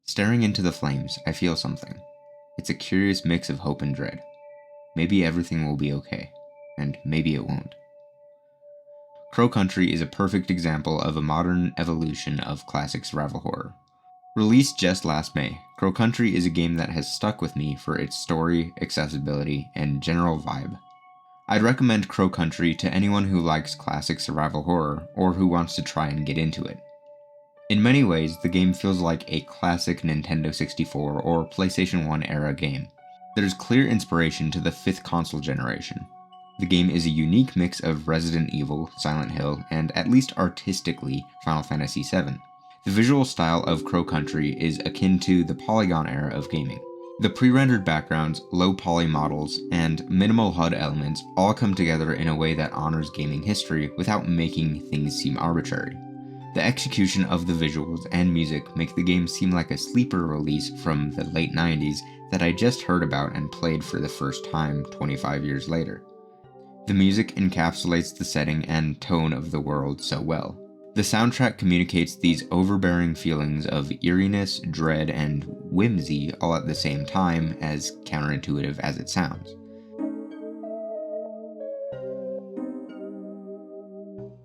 Staring into the flames, I feel something. It's a curious mix of hope and dread. Maybe everything will be okay, and maybe it won't. Crow Country is a perfect example of a modern evolution of classic survival horror. Released just last May, Crow Country is a game that has stuck with me for its story, accessibility, and general vibe. I'd recommend Crow Country to anyone who likes classic survival horror or who wants to try and get into it. In many ways, the game feels like a classic Nintendo 64 or PlayStation 1 era game. There's clear inspiration to the 5th console generation. The game is a unique mix of Resident Evil, Silent Hill, and at least artistically, Final Fantasy VII. The visual style of Crow Country is akin to the Polygon era of gaming. The pre-rendered backgrounds, low poly models, and minimal HUD elements all come together in a way that honors gaming history without making things seem arbitrary. The execution of the visuals and music make the game seem like a sleeper release from the late 90s that I just heard about and played for the first time 25 years later. The music encapsulates the setting and tone of the world so well. The soundtrack communicates these overbearing feelings of eeriness, dread, and whimsy all at the same time, as counterintuitive as it sounds.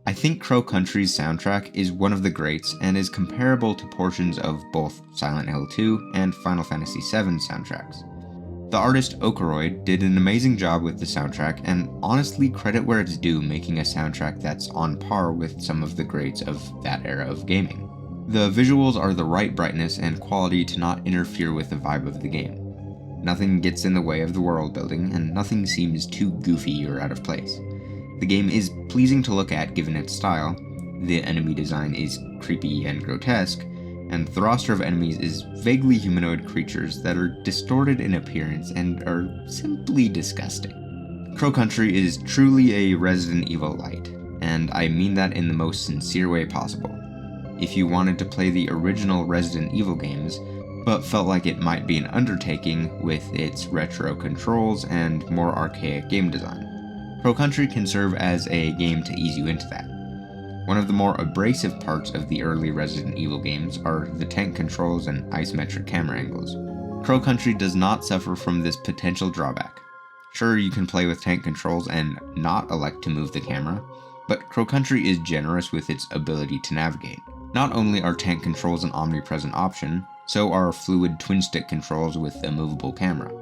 I think Crow Country's soundtrack is one of the greats and is comparable to portions of both Silent Hill 2 and Final Fantasy VII soundtracks. The artist Ockeroid did an amazing job with the soundtrack, and honestly credit where it's due making a soundtrack that's on par with some of the greats of that era of gaming. The visuals are the right brightness and quality to not interfere with the vibe of the game. Nothing gets in the way of the world building, and nothing seems too goofy or out of place. The game is pleasing to look at given its style, the enemy design is creepy and grotesque, and the roster of enemies is vaguely humanoid creatures that are distorted in appearance and are simply disgusting. Crow Country is truly a Resident Evil light, and I mean that in the most sincere way possible. If you wanted to play the original Resident Evil games, but felt like it might be an undertaking with its retro controls and more archaic game design, Crow Country can serve as a game to ease you into that. One of the more abrasive parts of the early Resident Evil games are the tank controls and isometric camera angles. Crow Country does not suffer from this potential drawback. Sure, you can play with tank controls and not elect to move the camera, but Crow Country is generous with its ability to navigate. Not only are tank controls an omnipresent option, so are fluid twin-stick controls with a movable camera.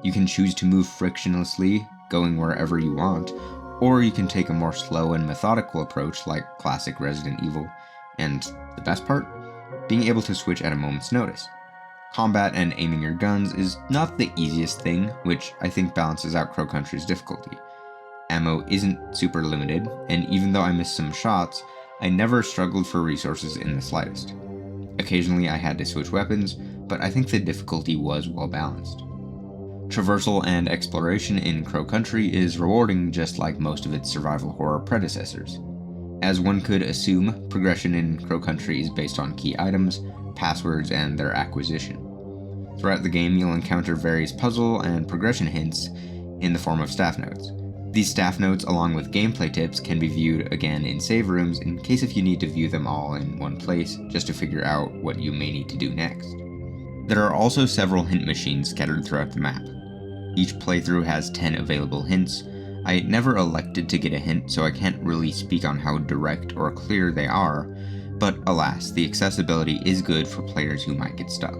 You can choose to move frictionlessly, going wherever you want, or you can take a more slow and methodical approach like classic Resident Evil, and the best part? Being able to switch at a moment's notice. Combat and aiming your guns is not the easiest thing, which I think balances out Crow Country's difficulty. Ammo isn't super limited, and even though I missed some shots, I never struggled for resources in the slightest. Occasionally I had to switch weapons, but I think the difficulty was well balanced. Traversal and exploration in Crow Country is rewarding just like most of its survival horror predecessors. As one could assume, progression in Crow Country is based on key items, passwords, and their acquisition. Throughout the game, you'll encounter various puzzle and progression hints in the form of staff notes. These staff notes, along with gameplay tips, can be viewed again in save rooms in case if you need to view them all in one place just to figure out what you may need to do next. There are also several hint machines scattered throughout the map. Each playthrough has 10 available hints. I never elected to get a hint, so I can't really speak on how direct or clear they are, but alas, the accessibility is good for players who might get stuck.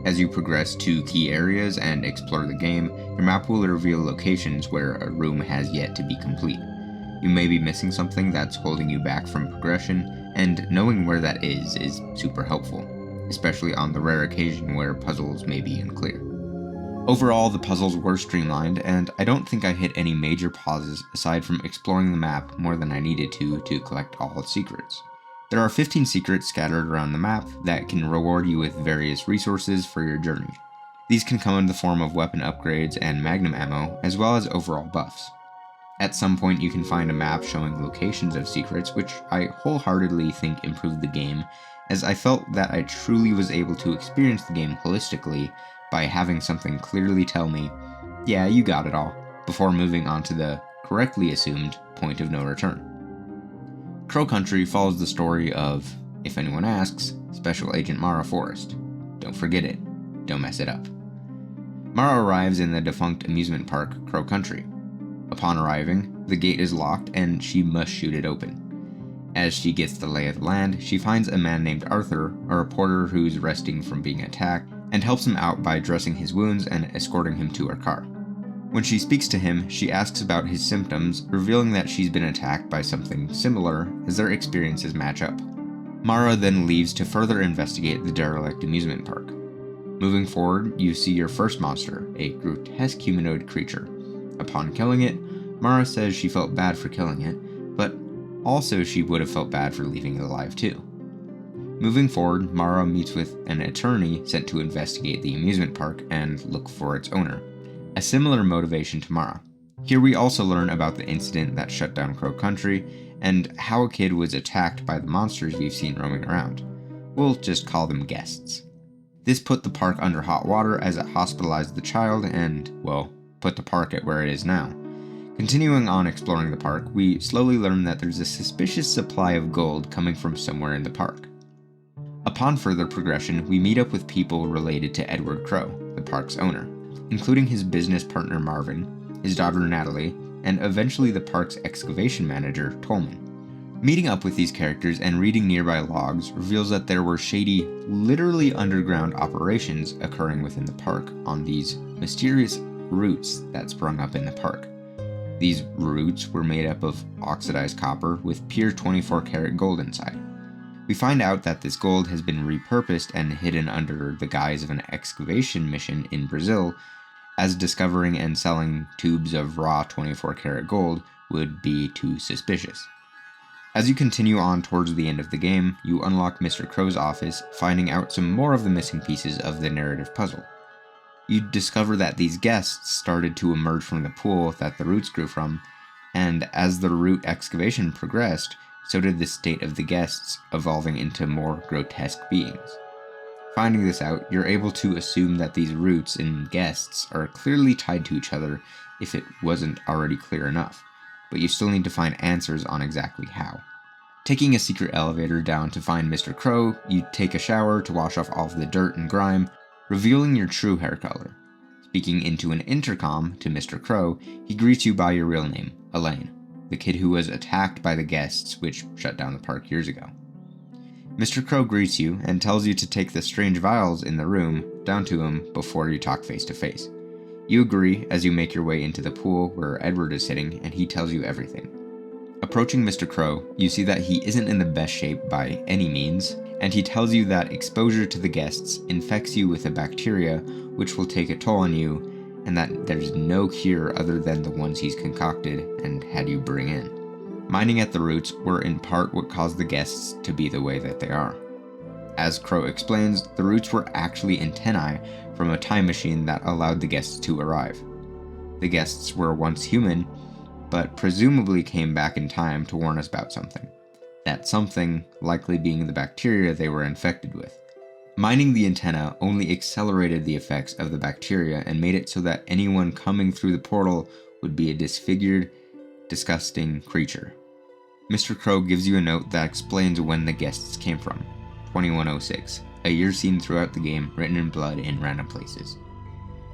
As you progress to key areas and explore the game, your map will reveal locations where a room has yet to be complete. You may be missing something that's holding you back from progression, and knowing where that is super helpful, especially on the rare occasion where puzzles may be unclear. Overall, the puzzles were streamlined, and I don't think I hit any major pauses aside from exploring the map more than I needed to collect all its secrets. There are 15 secrets scattered around the map that can reward you with various resources for your journey. These can come in the form of weapon upgrades and magnum ammo, as well as overall buffs. At some point you can find a map showing locations of secrets, which I wholeheartedly think improved the game, as I felt that I truly was able to experience the game holistically by having something clearly tell me, yeah, you got it all, before moving on to the correctly assumed point of no return. Crow Country follows the story of, if anyone asks, Special Agent Mara Forrest. Don't forget it. Don't mess it up. Mara arrives in the defunct amusement park, Crow Country. Upon arriving, the gate is locked and she must shoot it open. As she gets the lay of the land, she finds a man named Arthur, a reporter who's resting from being attacked, and helps him out by dressing his wounds and escorting him to her car. When she speaks to him, she asks about his symptoms, revealing that she's been attacked by something similar as their experiences match up. Mara then leaves to further investigate the derelict amusement park. Moving forward, you see your first monster, a grotesque humanoid creature. Upon killing it, Mara says she felt bad for killing it, but also she would have felt bad for leaving it alive too. Moving forward, Mara meets with an attorney sent to investigate the amusement park and look for its owner. A similar motivation to Mara. Here we also learn about the incident that shut down Crow Country, and how a kid was attacked by the monsters we've seen roaming around. We'll just call them guests. This put the park under hot water as it hospitalized the child and, well, put the park at where it is now. Continuing on exploring the park, we slowly learn that there's a suspicious supply of gold coming from somewhere in the park. Upon further progression, we meet up with people related to Edward Crow, the park's owner, including his business partner Marvin, his daughter Natalie, and eventually the park's excavation manager, Tolman. Meeting up with these characters and reading nearby logs reveals that there were shady, literally underground operations occurring within the park on these mysterious roots that sprung up in the park. These roots were made up of oxidized copper with pure 24-karat gold inside. We find out that this gold has been repurposed and hidden under the guise of an excavation mission in Brazil, as discovering and selling tubes of raw 24-karat gold would be too suspicious. As you continue on towards the end of the game, you unlock Mr. Crow's office, finding out some more of the missing pieces of the narrative puzzle. You discover that these guests started to emerge from the pool that the roots grew from, and as the root excavation progressed, so did the state of the guests, evolving into more grotesque beings. Finding this out, you're able to assume that these roots and guests are clearly tied to each other if it wasn't already clear enough, but you still need to find answers on exactly how. Taking a secret elevator down to find Mr. Crow, you take a shower to wash off all of the dirt and grime, revealing your true hair color. Speaking into an intercom to Mr. Crow, he greets you by your real name, Elaine, the kid who was attacked by the guests which shut down the park years ago. Mr. Crow greets you and tells you to take the strange vials in the room down to him before you talk face to face. You agree as you make your way into the pool where Edward is sitting, and he tells you everything. Approaching Mr. Crow, you see that he isn't in the best shape by any means, and he tells you that exposure to the guests infects you with a bacteria which will take a toll on you, and that there's no cure other than the ones he's concocted and had you bring in. Mining at the roots were in part what caused the guests to be the way that they are. As Crow explains, the roots were actually antennae from a time machine that allowed the guests to arrive. The guests were once human, but presumably came back in time to warn us about something. That something likely being the bacteria they were infected with. Mining the antenna only accelerated the effects of the bacteria and made it so that anyone coming through the portal would be a disfigured, disgusting creature. Mr. Crow gives you a note that explains when the guests came from, 2106, a year seen throughout the game written in blood in random places.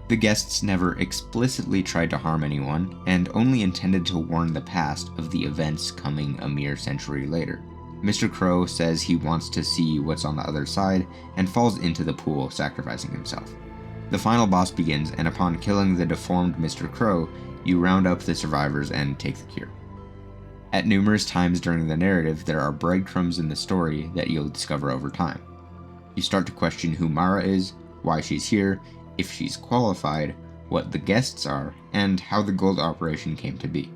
The guests never explicitly tried to harm anyone, and only intended to warn the past of the events coming a mere century later. Mr. Crow says he wants to see what's on the other side, and falls into the pool, sacrificing himself. The final boss begins, and upon killing the deformed Mr. Crow, you round up the survivors and take the cure. At numerous times during the narrative, there are breadcrumbs in the story that you'll discover over time. You start to question who Mara is, why she's here, if she's qualified, what the guests are, and how the gold operation came to be.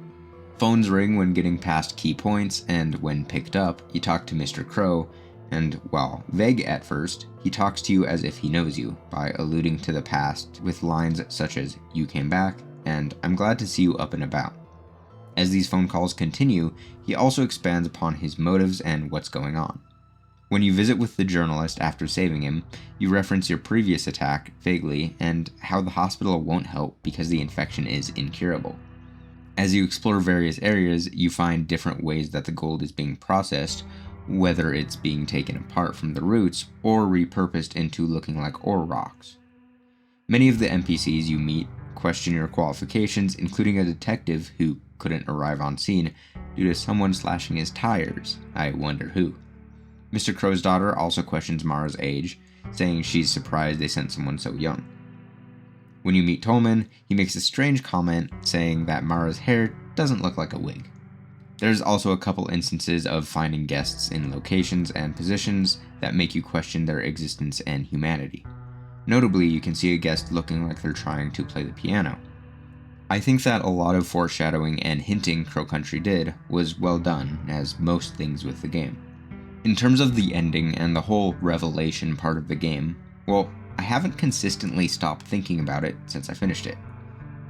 Phones ring when getting past key points, and when picked up, you talk to Mr. Crow, and while vague at first, he talks to you as if he knows you, by alluding to the past with lines such as, "You came back," and "I'm glad to see you up and about." As these phone calls continue, he also expands upon his motives and what's going on. When you visit with the journalist after saving him, you reference your previous attack vaguely and how the hospital won't help because the infection is incurable. As you explore various areas, you find different ways that the gold is being processed, whether it's being taken apart from the roots or repurposed into looking like ore rocks. Many of the NPCs you meet question your qualifications, including a detective who couldn't arrive on scene due to someone slashing his tires. I wonder who. Mr. Crow's daughter also questions Mara's age, saying she's surprised they sent someone so young. When you meet Tolman, he makes a strange comment saying that Mara's hair doesn't look like a wig. There's also a couple instances of finding guests in locations and positions that make you question their existence and humanity. Notably, you can see a guest looking like they're trying to play the piano. I think that a lot of foreshadowing and hinting Crow Country did was well done, as most things with the game. In terms of the ending and the whole revelation part of the game, well, I haven't consistently stopped thinking about it since I finished it.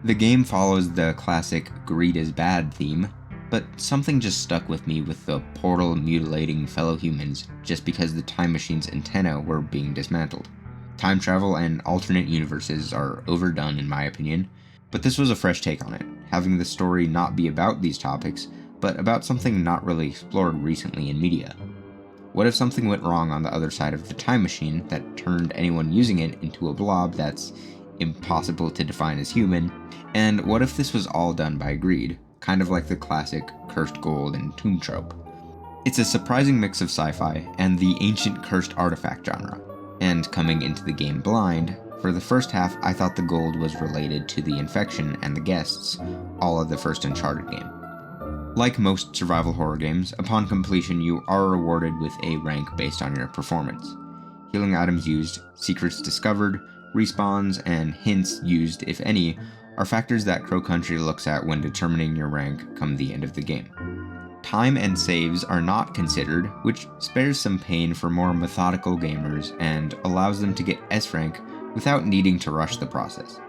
The game follows the classic greed is bad theme, but something just stuck with me with the portal mutilating fellow humans just because the time machine's antenna were being dismantled. Time travel and alternate universes are overdone in my opinion, but this was a fresh take on it, having the story not be about these topics, but about something not really explored recently in media. What if something went wrong on the other side of the time machine that turned anyone using it into a blob that's impossible to define as human? And what if this was all done by greed, kind of like the classic cursed gold and tomb trope? It's a surprising mix of sci-fi and the ancient cursed artifact genre. And coming into the game blind, for the first half I thought the gold was related to the infection and the guests, all of the first Uncharted game. Like most survival horror games, upon completion you are rewarded with a rank based on your performance. Healing items used, secrets discovered, respawns, and hints used, if any, are factors that Crow Country looks at when determining your rank come the end of the game. Time and saves are not considered, which spares some pain for more methodical gamers and allows them to get S rank without needing to rush the process.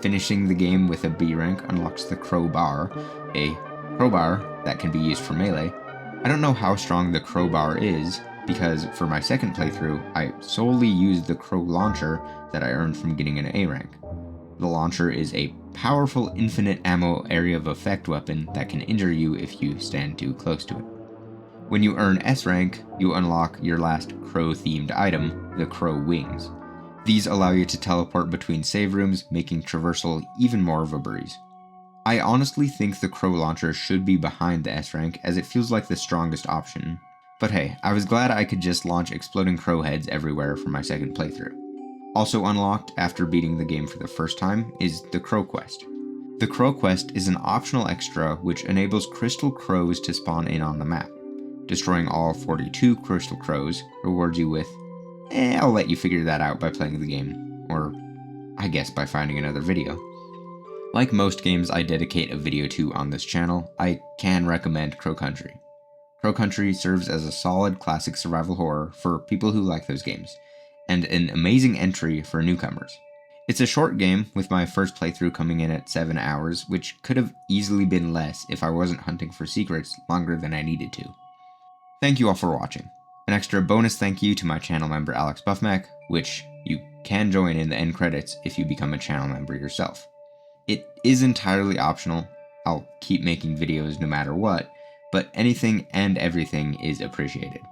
Finishing the game with a B rank unlocks the crowbar, a crowbar that can be used for melee. I don't know how strong the crowbar is, because for my second playthrough, I solely used the crow launcher that I earned from getting an A rank. The launcher is a powerful infinite ammo area of effect weapon that can injure you if you stand too close to it. When you earn S rank, you unlock your last crow-themed item, the crow wings. These allow you to teleport between save rooms, making traversal even more of a breeze. I honestly think the crow launcher should be behind the S rank, as it feels like the strongest option. But hey, I was glad I could just launch exploding crow heads everywhere for my second playthrough. Also unlocked after beating the game for the first time is the Crow Quest. The Crow Quest is an optional extra which enables crystal crows to spawn in on the map. Destroying all 42 crystal crows rewards you with, I'll let you figure that out by playing the game, or I guess by finding another video. Like most games I dedicate a video to on this channel, I can recommend Crow Country. Crow Country serves as a solid classic survival horror for people who like those games, and an amazing entry for newcomers. It's a short game, with my first playthrough coming in at 7 hours, which could have easily been less if I wasn't hunting for secrets longer than I needed to. Thank you all for watching. An extra bonus thank you to my channel member Alex Buffmack, which you can join in the end credits if you become a channel member yourself. It is entirely optional, I'll keep making videos no matter what, but anything and everything is appreciated.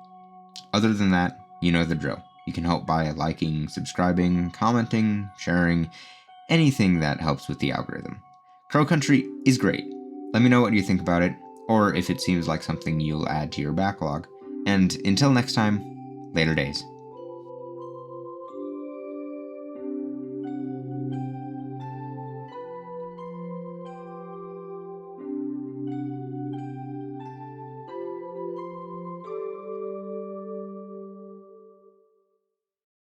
Other than that, you know the drill. You can help by liking, subscribing, commenting, sharing, anything that helps with the algorithm. Crow Country is great. Let me know what you think about it, or if it seems like something you'll add to your backlog. And until next time, later days.